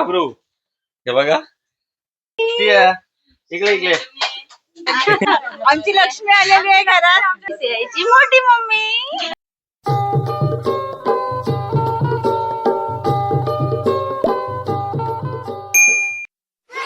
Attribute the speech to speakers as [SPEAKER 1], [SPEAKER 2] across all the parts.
[SPEAKER 1] घाबरू. हे बघा इकडे इकडे
[SPEAKER 2] आमची लक्ष्मी आलेली आहे घरात. सियाची मोठी मम्मी.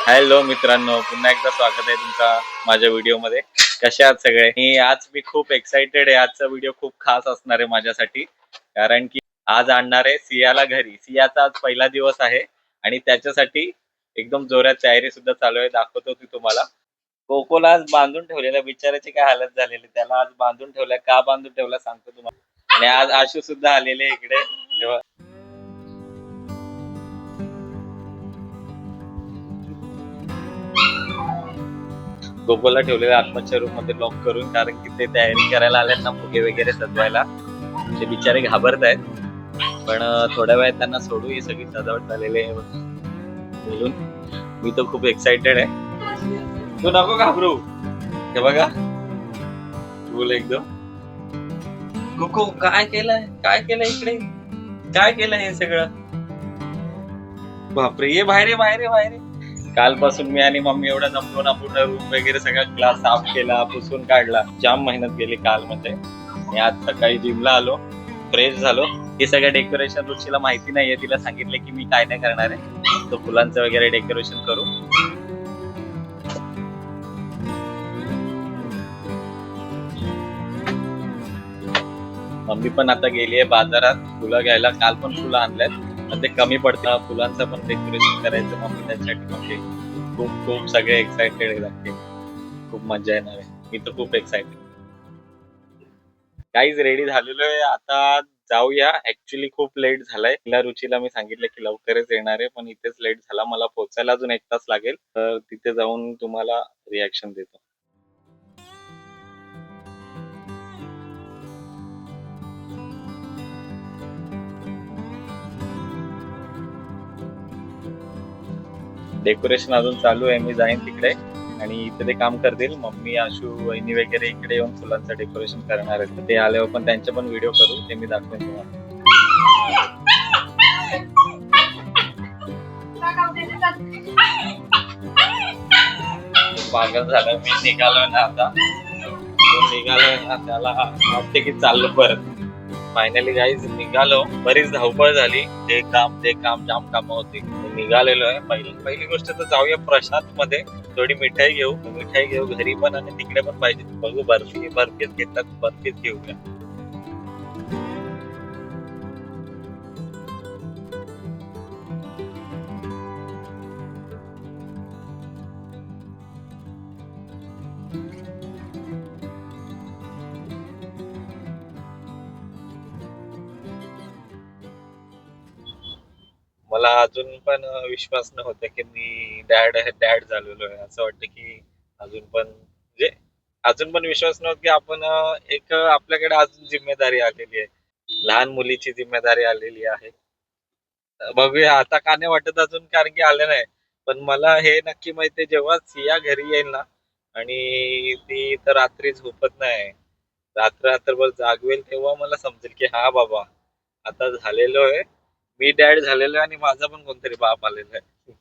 [SPEAKER 1] हॅलो मित्रांनो, पुन्हा एकदा स्वागत आहे तुमचा माझ्या व्हिडिओ मध्ये. कसे आहात सगळे? आज मी खूप एक्साइटेड आहे. आजचा व्हिडिओ खूप खास असणार आहे माझ्यासाठी, कारण की आज आणणार आहे सियाला घरी. सियाचा आज पहिला दिवस आहे आणि त्याच्यासाठी एकदम जोरात तयारी सुद्धा चालू आहे. दाखवतो ती तुम्हाला. कोकोला आज बांधून ठेवलेल्या, बिचाराची काय हालत झालेली. त्याला आज बांधून ठेवल्या. का बांधून ठेवला सांगतो तुम्हाला. आणि आज आशू सुद्धा आलेले इकडे. तेव्हा कोकोला ठेवलेल्या आत्मच्या रूम मध्ये लॉक करून, कारण की ते तयारी करायला आल्यात ना फुगे वगैरे सजवायला. ते बिचारे घाबरत आहेत, पण थोड्या वेळात त्यांना सोडू. ही सगळी सजावट झालेली आहे बोलून. मी तर खूप एक्साइटेड आहे. तू नको घाबरू. हे बघा बोल एकदम. कोको काय केलंय, काय केलंय इकडे, काय केलंय हे सगळं. बापरे, ये बाहेर, बाहेर, बाहेर. कालपासून मी आणि मम्मी एवढा जमलो आपण रूम वगैरे सगळा क्लास साफ केला, पुसून काढला. जाम मेहनत गेली काल मध्ये. आणि आज सकाळी जिमला आलो, फ्रेश झालो. हे सगळं डेकोरेशन रुचीला माहिती नाहीये. तिला सांगितलं की मी काय नाही करणार आहे, तो फुलांचं वगैरे डेकोरेशन करू. मम्मी पण आता गेली आहे बाजारात फुलं घ्यायला. काल पण फुलं आणल्यात, ते कमी पडतं. फुलांचं पण डेकोरेशन करायचं मम्मी त्याच्यासाठी. म्हणजे खूप खूप सगळे एक्साइटेड आहे. खूप मजा येणार आहे. मी तर खूप एक्साइटेड. काहीच रेडी झालेलो आहे. आता जाऊया. ऍक्च्युली खूप लेट झालाय. तिला रुचीला मी सांगितलं की लवकरच येणार आहे, पण इथेच लेट झाला. मला पोहोचायला अजून 1 तास लागेल. तर तिथे जाऊन तुम्हाला रिॲक्शन देतो. डेकोरेशन अजून चालू आहे. मी जाईन तिकडे आणि इथे ते काम करतील. मम्मी, आशू, वहिनी वगैरे इकडे येऊन फुलांचं डेकोरेशन करणार आहेत. ते आल्यावर पण त्यांचे पण व्हिडिओ करू. ते मी दाखवेन तुम्हाला. पागल झालं. मी निघालोय ना आता. निघालोय ना, त्याला वाटते की चाललो परत. फायनली गाईज निघालो. बरीच धावपळ झाली. ते काम जाम काम होती. निघालेलो आहे. पहिली गोष्ट तर जाऊया प्रसाद मध्ये. थोडी मिठाई घेऊ घरी पण आणि तिकडे पण पाहिजे. बघू बर्फीच घेतात, बर्फीच घेऊया. मला अजून पण विश्वास नव्हता की मी डॅड झालेलो आहे. असं वाटतं की अजून पण विश्वास नव्हता की आपण एक आपल्याकडे अजून जिम्मेदारी आलेली आहे. लहान मुलीची जिम्मेदारी आलेली आहे. बघूया आता. का नाही वाटत अजून, कारण की आले नाही. पण मला हे नक्की माहितीये, जेव्हा सिया घरी येईल ना, आणि ती तर रात्री झोपत नाही, रात्रभर जागवेल, तेव्हा मला समजेल की हा बाबा आता झालेलो आहे. मी डॅड झालेलो आहे आणि माझा पण कोणतरी बाप आलेला आहे.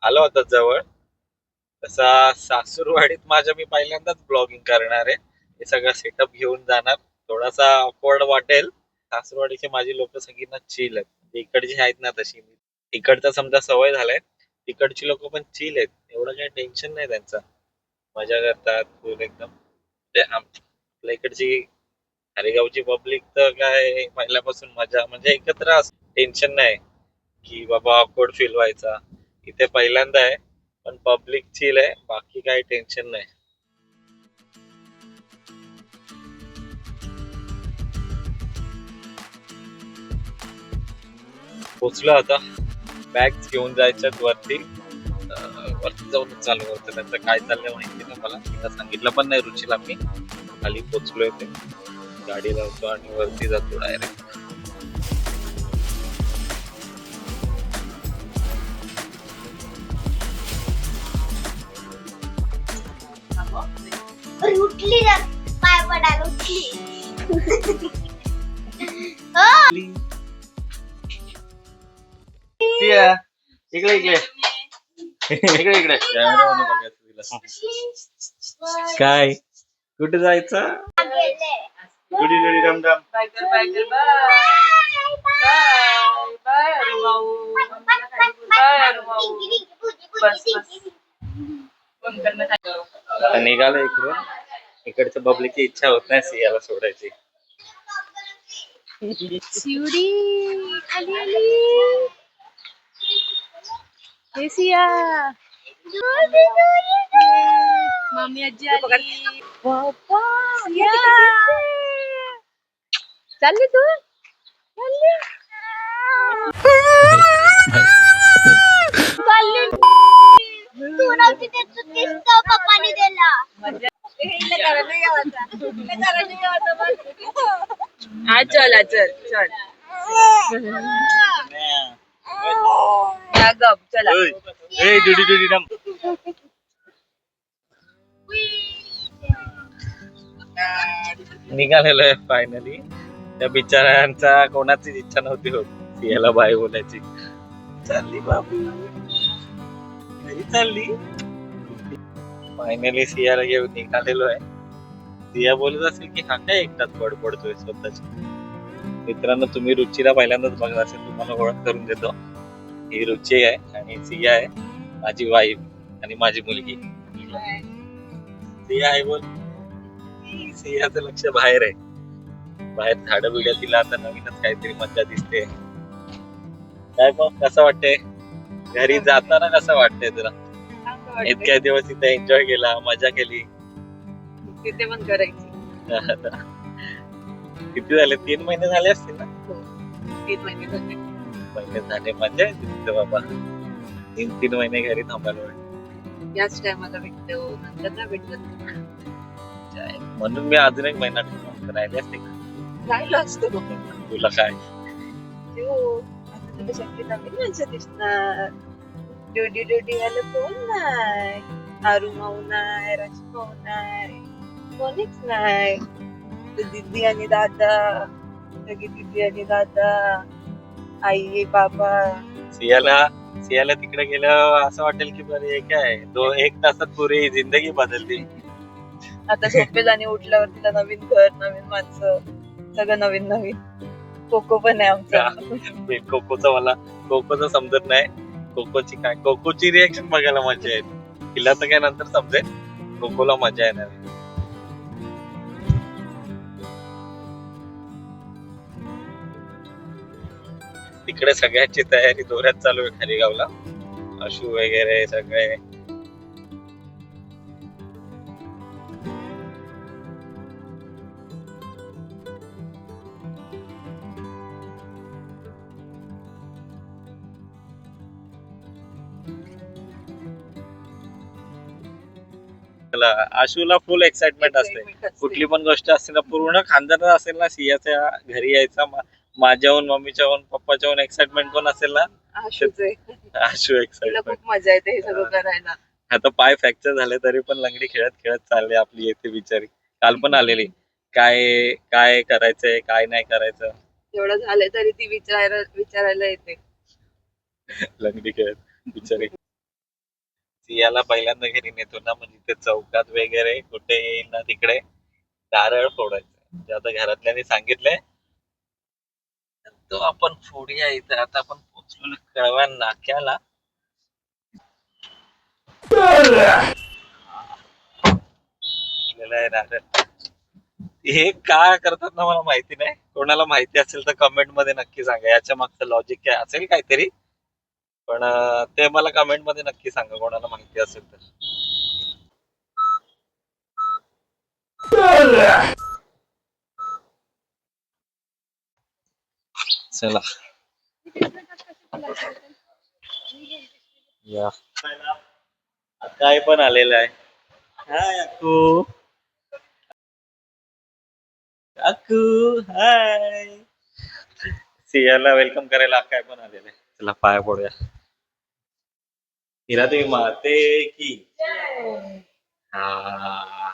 [SPEAKER 1] आलो होता जवळ. तसा सासूरवाडीत माझ्या मी पहिल्यांदाच ब्लॉगिंग करणार आहे. हे सगळं सेटअप घेऊन जाणार. थोडासा ऑकवर्ड वाटेल. सासूरवाडीची माझी लोक सगळी ना चिल आहेत. इकडची आहेत ना तशी. इकडचा समजा सवय झालाय. तिकडची लोक पण चिल आहेत. एवढं काही टेन्शन नाही त्यांचं. मजा करतात फुल एकदम. आपल्या इकडची हरेगावची पब्लिक तर काय पहिल्यापासून मजा, म्हणजे एकत्र असं टेन्शन नाही की बाबा ऑकवर्ड फील व्हायचा. इथे पहिल्यांदा आहे, पण पब्लिक चिल आहे. बाकी काही टेन्शन नाही. पोचलो आता. बॅग्स घेऊन जायच्यात वरती. वरती जाऊन चालू होतं. त्यांचं काय चाललंय माहिती नाही मला. तिला सांगितलं पण नाही रुचीला. मी खाली पोचलोय. ते गाडी लावतो आणि वरती जातो डायरेक्ट.
[SPEAKER 2] उठली पाय पडायला उठली.
[SPEAKER 1] सिया इकडे इकडे इकडे इकडे कॅमेरामध्ये बघायचं तिला. काय कुठे जायचं? गुडी गुडी रम रम.
[SPEAKER 2] बाय कर बाय कर बाय बाय बाय अरे माऊ बाय अरे माऊ बस बस फोन करणं
[SPEAKER 1] आता निघालो इकडून. इकडच्या पब्लिकची इच्छा होत नाही सियाला सोडायची.
[SPEAKER 2] शिवडी आली आली हे सिया मामी आजी आली बाप्पा सिया चालली तू चालली
[SPEAKER 3] तू नव्हती ते चुकीच तो पप्पानी दिला.
[SPEAKER 2] आज चल चल चल गप चला
[SPEAKER 1] ए डुडी डुडी रम. निघालेलो आहे फायनली. त्या बिचाऱ्यांचा कोणाचीच इच्छा नव्हती होत सियाला बाय बोलायची. चालली बाबू घरी चालली. फायनली सियाला घेऊन निघालेलो आहे. सिया बोलत असेल की हा काय एकटाच बडबडतोय स्वतःची. मित्रांनो तुम्ही रुचीला पहिल्यांदाच बघत असेल तुम्हाला ओळख करून देतो. ही रुची आहे आणि सिया आहे माझी वाईफ आणि माझी मुलगी. सिया आहे बोल. सियाचं लक्ष बाहेर आहे. बाहेर झाडं बिड्या तिला आता नवीनच काहीतरी मजा दिसते. काय मग कसं वाटतंय घरी जाताना? कसं वाटतंय तुला? इतक्या दिवस इथे एन्जॉय केला मजा केली.
[SPEAKER 2] तिथे पण करायची
[SPEAKER 1] किती झाले 3 महिने झाले असतील ना?
[SPEAKER 2] 3 महिने झाले
[SPEAKER 1] महिने झाले मजा येते तिथे बाबा. 3 महिने घरी थांबायला वाटत.
[SPEAKER 2] याच टायमाला भेटतो नंतर ना भेटत
[SPEAKER 1] म्हणून मी अजून 1 महिना राहिले असते का?
[SPEAKER 2] राहिलो असतो
[SPEAKER 1] तुला काय
[SPEAKER 2] आता तुला शक्य नवीन माणसं दिसणार. डोडी डोडी वाला कोण नाही. आरू माऊ नाही राशी माऊ नाही कोणीच नाही. दीदी आणि दादा सगळी दीदी आणि दादा आई बाबा.
[SPEAKER 1] सियाला तिकडे गेलं असं वाटेल की बरे काय 1 तासात पुरी जिंदगी बदलली.
[SPEAKER 2] आता झोपेल आणि उठल्यावर तिला नवीन घर नवीन माणसं सगळं नवीन नवीन. कोको पण आहे आमचा.
[SPEAKER 1] कोकोचं समजत नाही. कोकोची रिएक्शन बघायला मजा येईल. तिला तर काय नंतर समजेल. कोकोला मजा येणार. तिकडे सगळ्यांची तयारी जोरात चालू आहे खाली गावला. आशू वगैरे सगळे. आशूला फुल एक्साइटमेंट असते. कुठली पण गोष्ट असते ना पूर्ण खानदार असेल ना सियाच्या घरी यायचा. माझ्याहून मम्मीच्याहून पप्पाच्याहून एक्साइटमेंट कोण असेल ना? आशू
[SPEAKER 2] तिला
[SPEAKER 1] एक्साइटमेंट.
[SPEAKER 2] खूप मजा येते हे सगळं करायला.
[SPEAKER 1] आता पाय फ्रॅक्चर झाले तरी पण लंगडी खेळत खेळत चालले आपली येते बिचारी. काल पण आलेली. काय काय करायचंय काय नाही करायचं
[SPEAKER 2] एवढं झालंय तरी ती विचारायला येते.
[SPEAKER 1] लंगडी खेळत बिचारी. सियाला पहिल्यांदा घरी नेतो ना म्हणजे ते चौकात वगैरे कुठे येईल ना तिकडे नारळ फोडायचं. म्हणजे आता घरातल्यानी सांगितलंय तो आपण फोडूया इथं. आता आपण पोचलो कळवा नाक्याला. नारळ हे का करतात ना मला माहिती नाही. कोणाला माहिती असेल तर कमेंट मध्ये नक्की सांगा. याच्या मागचं लॉजिक काय असेल काहीतरी. पण ते मला कमेंट मध्ये नक्की सांगा कोणाला माहिती असेल तर. चला या काय पण आलेलं आहे. हाय अक्कू. अक्कू हाय. सियाला वेलकम करायला काय पण आलेलं आहे. चला पाया पडूया. हिरा देवी माते की हा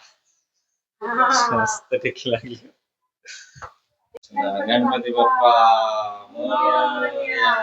[SPEAKER 1] मस्त टेक लागली. गणपती बाप्पा मोरया.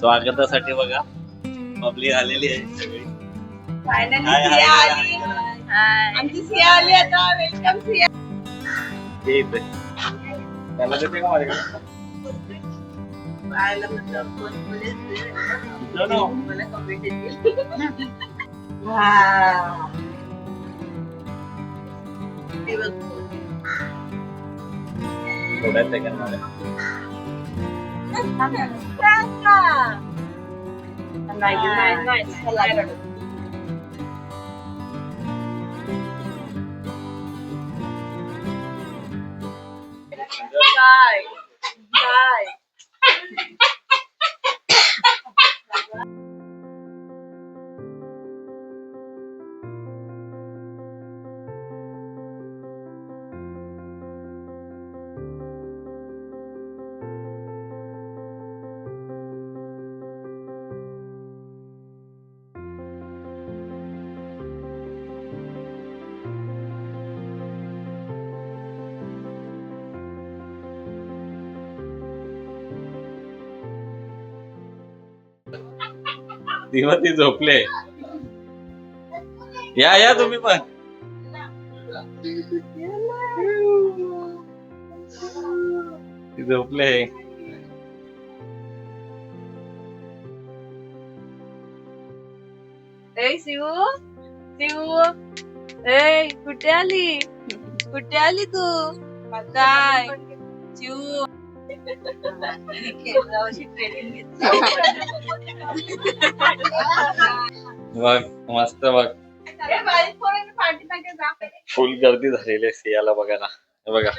[SPEAKER 1] स्वागतासाठी बघा पब्लिक आलेली आहे सगळी.
[SPEAKER 2] फायनली
[SPEAKER 1] हाय, हाय,
[SPEAKER 2] सिया
[SPEAKER 1] हाय,
[SPEAKER 2] आली.
[SPEAKER 1] हाय.
[SPEAKER 2] आमची सिया आली आता. वेलकम सिया.
[SPEAKER 1] हे इथे. त्याला देते का माझ्याकडे?
[SPEAKER 2] पाहायला म्हटलं कोण बोलेल.
[SPEAKER 1] No, no.
[SPEAKER 2] मला कमेंट येतील. हा. ते बघ.
[SPEAKER 1] थोड्या सेकंडमध्ये.
[SPEAKER 2] नाही. चला. काय?
[SPEAKER 1] दिवा ती झोपले. या तुम्ही पण. ती झोपले.
[SPEAKER 2] ए शिवू ए कुठे आली तू काय शिवू
[SPEAKER 1] बघ मस्त बघ. फुल गर्दी झालेली आहे सियाला बघायला. हे बघा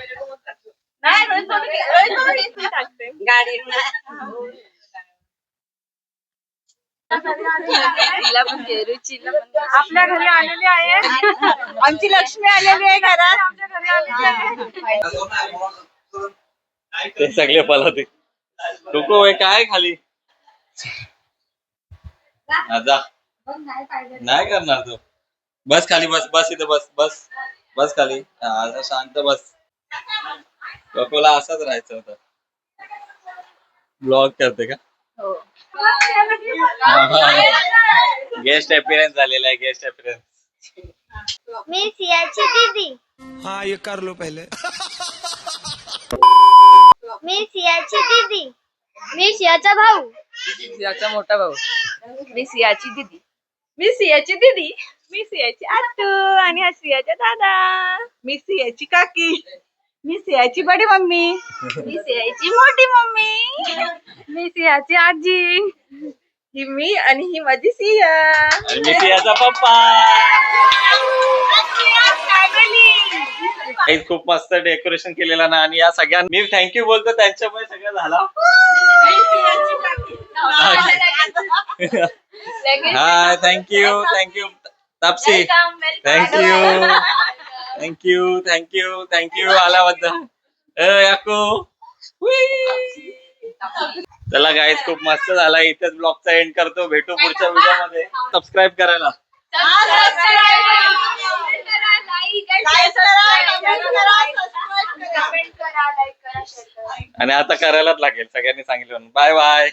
[SPEAKER 2] गाडी आपल्या घरी आलेली आहे. आमची लक्ष्मी आलेली आहे घरात. आमच्या घरी आलेली आहे.
[SPEAKER 1] ते सगळे पळते. टुको काय खाली जा. नाही करणार तू. बस खाली बस इथं बस खाली. आता शांत बस. टोकोला असंच राहायचं होतं. ब्लॉग करते का? गेस्ट अपीयरन्स झालेला आहे. Guest appearance.
[SPEAKER 3] मी सियाची दीदी.
[SPEAKER 4] हाँ ये कर लो पहले.
[SPEAKER 3] मी सियाची दीदी. मी सियाचा भाऊ.
[SPEAKER 2] सियाचा मोठा भाऊ. मी सियाची दीदी. मी सियाची आत्तू आणि हा सियाचा दादा. मी सियाची काकी. मी सियाची बडी मम्मी. मी सियाची मोठी मम्मी. मी सियाची आजी. ही मी आणि ही माझी सिया.
[SPEAKER 1] आणि मी सियाचा पप्पा. खूप मस्त डेकोरेशन केलेलं ना. आणि या सगळ्यांना मी थँक्यू बोलतो. त्यांच्यामुळे सगळं झालं. हाय थँक्यू तापसी. थँक्यू आल्याबद्दल. याको चला गाईज खूप मस्त झाला. इथेच ब्लॉगचा एंड करतो. भेटू पुढच्या व्हिडिओ मध्ये. सबस्क्राईब करायला. आणि आता करायलाच लागेल. सगळ्यांनी सांगितलं. Bye bye.